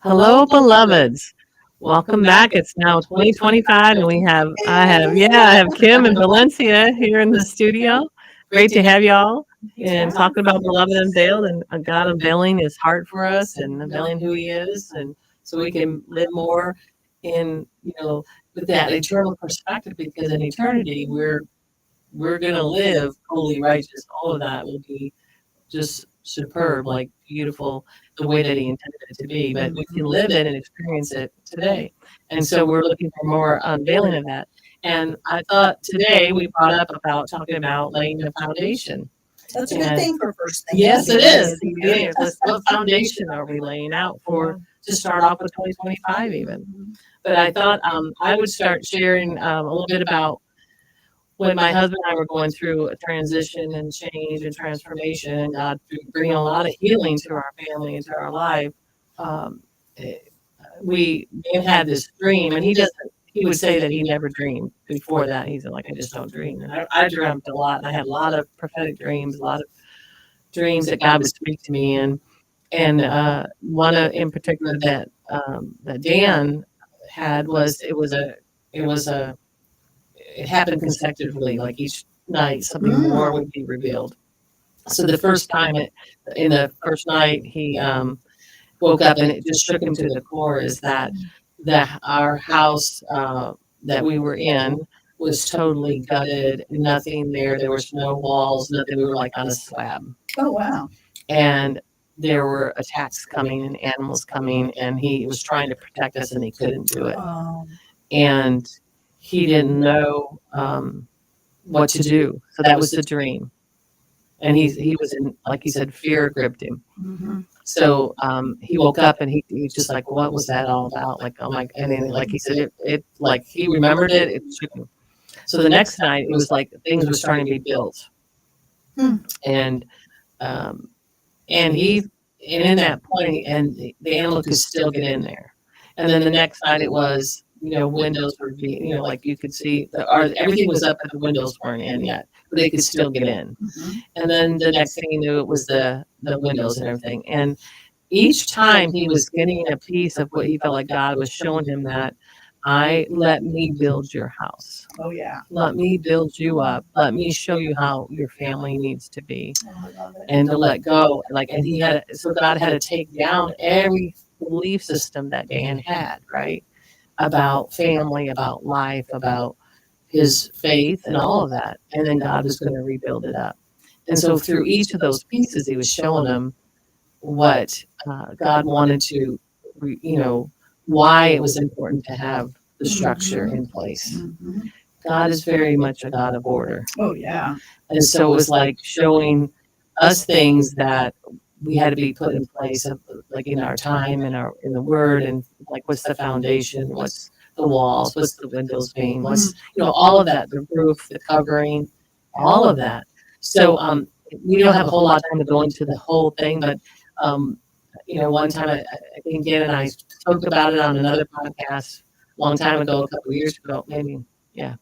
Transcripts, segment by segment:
Hello, beloveds. Welcome back. It's now 2025, and I have Kim and Valencia here in the studio. Great to have y'all and talking about Beloved Unveiled and God unveiling His heart for us and unveiling who He is, and so we can live more in with that eternal perspective. Because in eternity, we're gonna live holy, righteous. All of that will be just superb, like beautiful, the way that he intended it to be. But we can live it and experience it today. And so we're looking for more unveiling of that. And I thought today we brought up about talking about laying the foundation. That's a good thing for first thing. Yes, it is. What foundation are we laying out for to start off with 2025 even? But I thought I would start sharing a little bit about when my husband and I were going through a transition and change and transformation, and God bringing a lot of healing to our family and to our life, um, eh, we had this dream, and he doesn't. He would say that he never dreamed before that. He's like, I just don't dream. And I dreamt a lot, and I had a lot of prophetic dreams, a lot of dreams that God would speak to me in, and one in particular that Dan had was it happened consecutively, like each night something more would be revealed. So the first time in the first night he woke up and it just shook him to the core is that our house that we were in was totally gutted, nothing there. There was no walls, nothing. We were like on a slab. Oh, wow. And there were attacks coming and animals coming, and he was trying to protect us and he couldn't do it. And he didn't know what to do. So that was the dream. And he was in, like he said, fear gripped him. Mm-hmm. So he woke up and he just like, what was that all about? Like, oh my, and then like he said, it like he remembered it, it shook him. So the next night it was like things were starting to be built. And in that point, and the animal could still get in there. And then the next night it was, windows were being, like you could see, everything was up, but the windows weren't in yet, but they could still get in. And then the next thing you knew, it was the windows and everything. And each time he was getting a piece of what he felt like God was showing him that, let me build your house. Oh, yeah. Let me build you up. Let me show you how your family needs to be. Oh, I love it. And to let go. So God had to take down every belief system that Dan had, right? About family, about life, about his faith and all of that. And then God was going to rebuild it up. And so through each of those pieces, he was showing them what God wanted to, why it was important to have the structure in place. God is very much a God of order. Oh, yeah. And so it was like showing us things that we had to be put in place, like in our time, in the Word, and like what's the foundation, what's the walls, what's the windows being, what's all of that, the roof, the covering, all of that. So we don't have a whole lot of time to go into the whole thing, but one time I think Dan and I spoke about it on another podcast a long time ago, a couple of years ago, maybe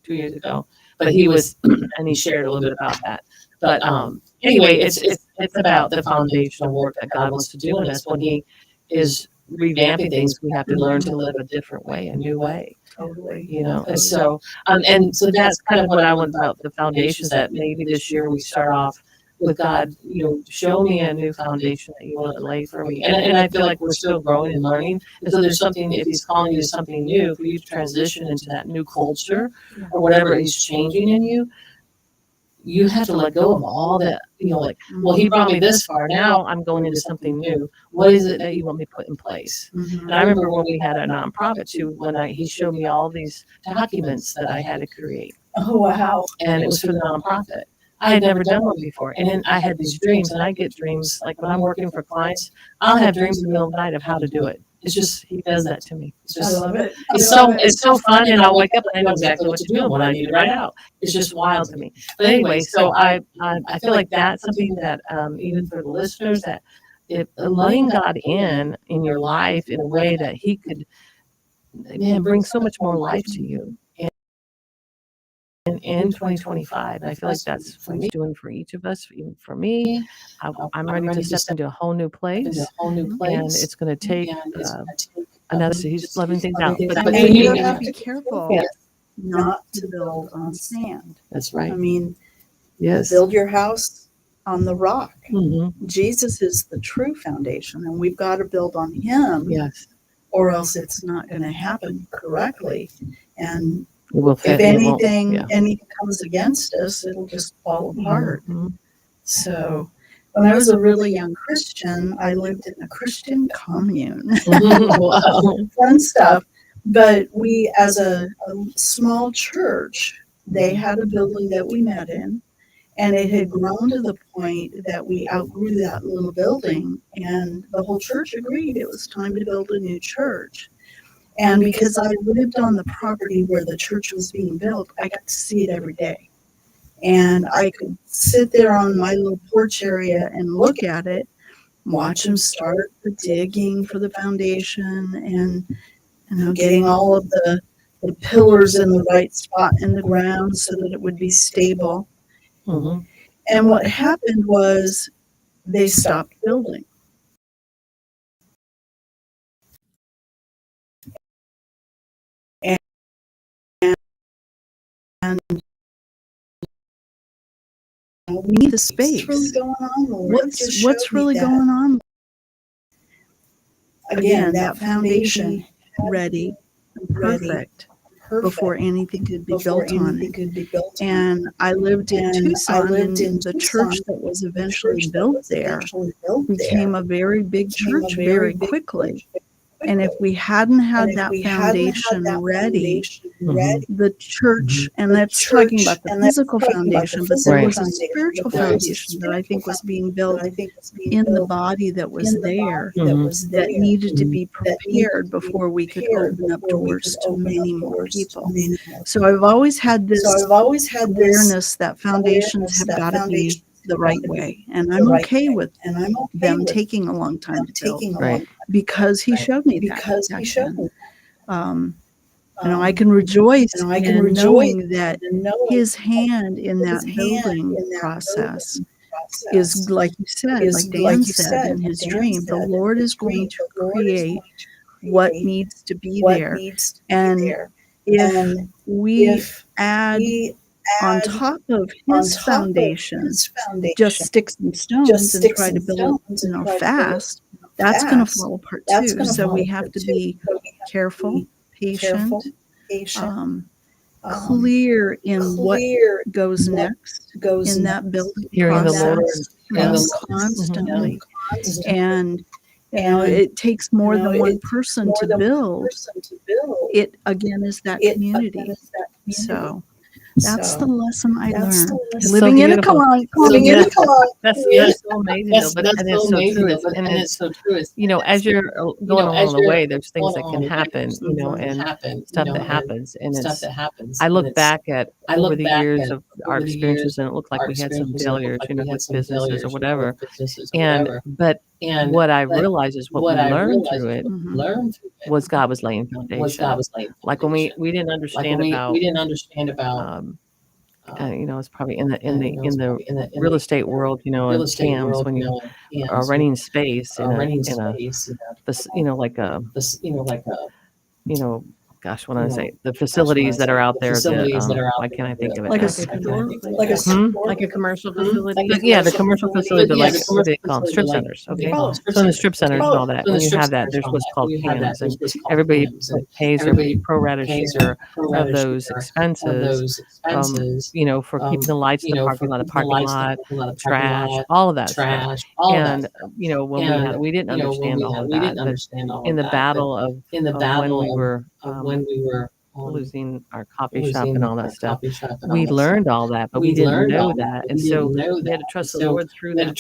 2 years ago. But he was, and he shared a little bit about that. But anyway, it's about the foundational work that God wants to do in us. When He is revamping things, we have to learn to live a different way, a new way. Totally. And so that's kind of what I want about the foundations. That maybe this year we start off with God, show me a new foundation that you want to lay for me. And I feel like we're still growing and learning. And so there's something, if He's calling you to something new, for you to transition into that new culture or whatever He's changing in you, you have to let go of all that, well, He brought me this far. Now I'm going into something new. What is it that you want me to put in place? And I remember when we had a nonprofit too, He showed me all these documents that I had to create. Oh, wow. And it was for the nonprofit. I had never done one before. And then I had these dreams, and I get dreams, like when I'm working for clients, I'll have dreams in the middle of the night of how to do it. It's just, He does that to me. It's just, I love it. It's so fun, and I'll wake up and I know exactly what to do and what I need to write out. It's just wild to me. But anyway, so I feel like that's something that even for the listeners, that letting God in your life in a way that He could, bring so much more life to you. in 2025. And I feel like that's what he's doing for each of us, even for me. I'm ready to step into a whole new place, and it's going to take another. He's loving things out, but And you you need have to be careful not to build on sand. That's right. I mean, Yes. build your house on the rock. Mm-hmm. Jesus is the true foundation, and we've got to build on him, Yes. or else it's not going to happen correctly. And It will if fit. anything comes against us, it'll just fall apart. Mm-hmm. So when I was a really young Christian, I lived in a Christian commune. Wow. Fun stuff. But we, as a small church, they had a building that we met in, and it had grown to the point that we outgrew that little building, and the whole church agreed it was time to build a new church. And because I lived on the property where the church was being built, I got to see it every day. And I could sit there on my little porch area and look at it, watch them start the digging for the foundation, and getting all of the pillars in the right spot in the ground so that it would be stable. Mm-hmm. And what happened was they stopped building. And we need the space. What's really going on? What's really going on? Again, that foundation ready and perfect before anything could be built on it. And I lived in Tucson, and the church that was eventually built there became a very big church very quickly. And if we hadn't had that foundation ready, the church, and that's talking about the physical foundation, but there was a spiritual foundation that I think was being built in the body that was there, that needed to be prepared before we could open up doors to many more people. So I've always had this awareness that foundations have got to be the right way, and I'm okay with them taking a long time to build, Right. because he showed me that. I can rejoice in knowing that his hand in that building process is, like you said, like Dan said in his dream, the Lord is going to create what needs to be there. And if we add on top of his foundation just sticks and stones and try to build it fast, that's going to fall apart too. So we have to be careful, patient, clear in what goes next in that building Hearing the Lord. Constantly. And it takes more than one person to build. It again is that community. So that's the lesson I learned. Living in a colony. That's so amazing, though. But and it's so true. And it's so true. As you're going along the way, there's things that can happen, and stuff that happens. And I look back at over the years of our experiences, and it looked like we had some failures, with businesses or whatever. But what I realized is what we learned through it was God was laying foundation. Like when we didn't understand about. It's probably in the real estate world, in CAMs, when you are renting space in a like a gosh, what do I say? The facilities that are out there. Why can't I think of it? Like a like a commercial facility. Yeah, the commercial facility, but like what do they call them? Strip centers. Okay, so in the strip centers and all that, when you have that, there's what's called CAMs, and everybody pays their pro rata share of those expenses. For keeping the lights in the parking lot, trash, all of that stuff. And when we didn't understand all of that, but in the battle of when we were losing our coffee shop and all that stuff, we learned all that, but we didn't know that, and so we had to trust the Lord through that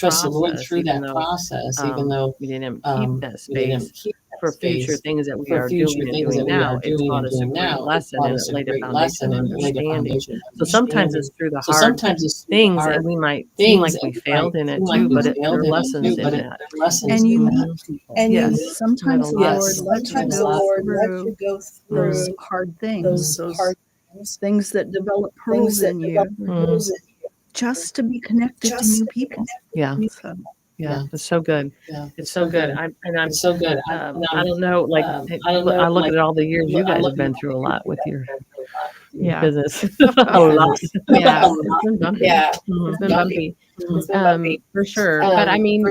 process, even though we didn't keep that space for future things that we are doing and doing now. It taught us a great lesson, and it laid a foundation of understanding. So sometimes it's through the hard things, and we might seem like we failed in it too, but there are lessons in that. And you meet people. Yes, sometimes the Lord lets you go through those hard things, things that develop pearls in you, just to be connected to new people. Yeah. So, Yeah, it's so good. It's so good. I don't know, like, I look at all the years you guys have been through a lot with your business. A lot. Yeah, it's been bumpy. Mhm. It's been bumpy. For sure. But I mean,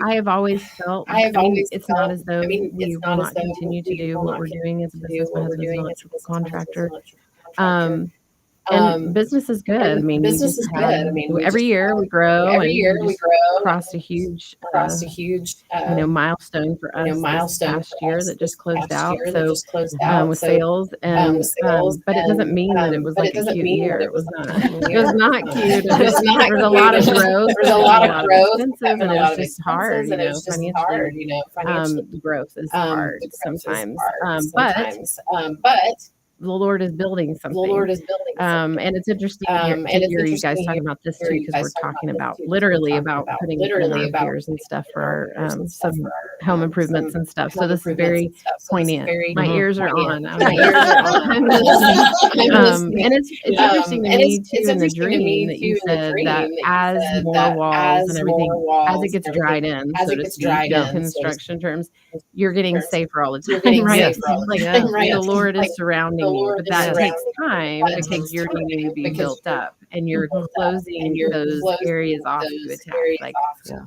I have always felt, I mean, it's not as though we will not continue to do what we're doing as a business. My husband's an electrical contractor. And business is good. I mean, we just had, every year we grow, and we just crossed a huge, milestone for us this past year that just closed out. So, with sales, and but it doesn't mean that it was like a cute year. It was not. It was not cute. There was a lot of growth. There was a lot of expenses, and it was just hard, financially. Growth is hard sometimes. But the Lord is building something. And it's interesting to hear you guys talking about this too, because we're talking about literally about putting in our gears and stuff for our some home improvements and stuff. So this is very poignant. My ears are on. And it's interesting to me too in the dream that you said that as more walls and everything, as it gets dried in, so to speak, in construction terms, you're getting safer all the time, right? Like the Lord is surrounding you, but that takes time because you're needing to be built up, and you're closing those areas off to attack, like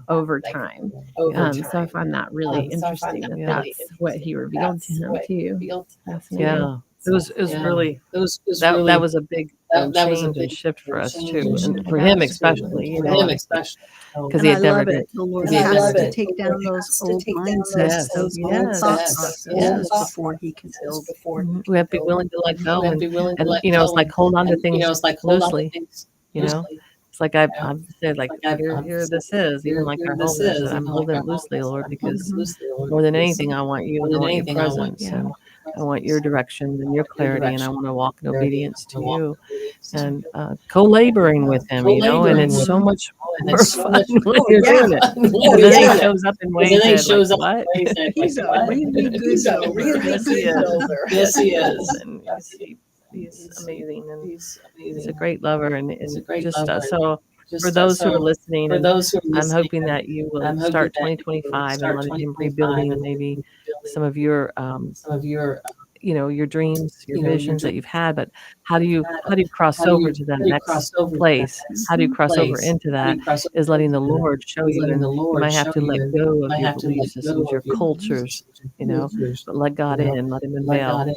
over time. So I find that really interesting that that's what He revealed to him too. Fascinating. Yeah. It was really that was a big change and shift for us too, and for him especially, because he and I had never love it. The Lord has to take down those old mindsets, those old thought processes before He can build. We have to be willing to let go, and it's like hold on to things loosely. It's like I've said, like here this is, even like our home. I said, I'm holding it loosely, Lord, because more than anything, I want you, and I want your presence, and I want your direction and your clarity, and I want to walk in obedience to you, and co-laboring with Him, and it's so much more fun when you're doing it. And then He shows up in ways that, like, what? He's a really good builder. Yes, He is. And he's amazing, and he's a great lover, and just so for those who are listening, and I'm hoping that you will start 2025 and letting Him rebuilding maybe some of your your dreams, your visions that you've had, but how do you cross over to that next place? How do you cross over into that is letting the Lord show you, and you might have to let go of your belief systems, your cultures, but let God in, let Him unveil